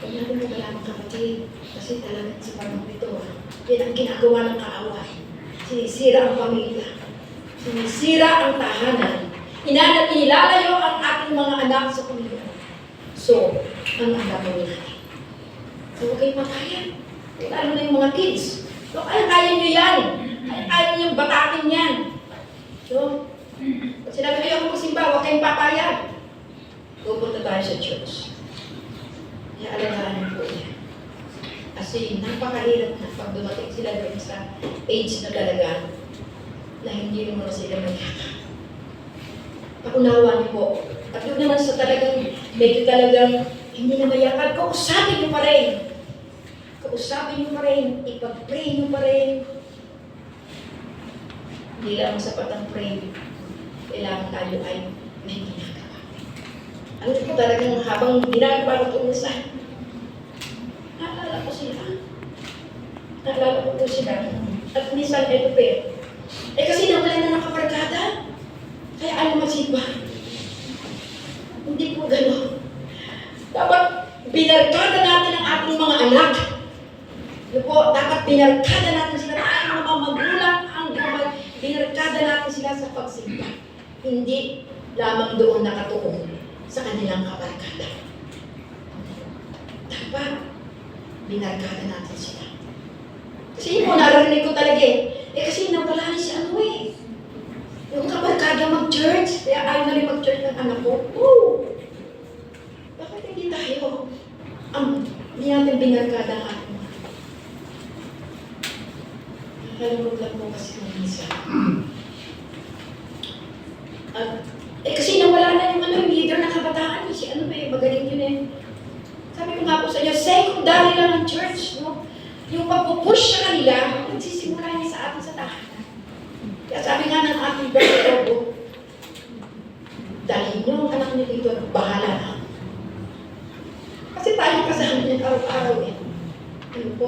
Huwag natin magalaman kapatid, kasi talagang sa panahon ito, yan ang ginagawa ng kaaway. Sinisira ang pamilya, sinisira ang tahanan, inilalayo ang ating mga anak sa pamilya. So, ang gagawin natin? So, huwag kayong makayan. Lalo na yung mga kids. So, kaya nyo yan. Kaya nyo yung batakin yan. So, pag sinabi kayo ako magsimba, huwag kayong papayag. Pupunta tayo sa church. Kaya alagaan niyo po yan. Kasi napakahirap na pag dumating sila doon sa age na talaga na hindi mo na sila magyakap. Pakunawa niyo po. At yun naman sa talagang medyo talagang hindi na mayakap, kausapin niyo pa rin. Kausapin niyo pa rin, ipag-pray niyo pa rin. Hindi lang sapat ang pray. Kailangan tayo ay may ginagawa. Ano po talagang habang ginagawa ko ito minsan, naalala ko sila. Naalala ko po sila. At minsan, eto pa eh kasi nawala na ng kabarkada. Kaya alam magsimba. Hindi po gano'n. Dapat binarkada natin ang ating mga anak. Ano po, dapat binarkada natin sila ng ating mga magulang, binarkada natin sila sa pagsimba. Hindi lamang doon nakatuon sa kanilang kabarkada. Dapat binarkada natin sila. Kasi yun po, narinig ko talaga kasi nawala ni si ano yung kabarkada mag-church. Kaya ayaw na rin mag-church ng anak ko. Bakit hindi tayo? Hindi natin binarkada ang ating mga. Nakakalungkot lang po kasi ng minsan. Kasi nawala na yung leader ng kabataan. Si magaling yun Sabi ko nga po sa inyo, secondary lang ang church, no? Yung pagpupush sa kanila, nagsisimula niya sa atin sa tahanan. Kaya sabi nga ng ating brother, dahil yung anak niyo dito, bahala na. Kasi tayo kasama niya araw-araw Ano po?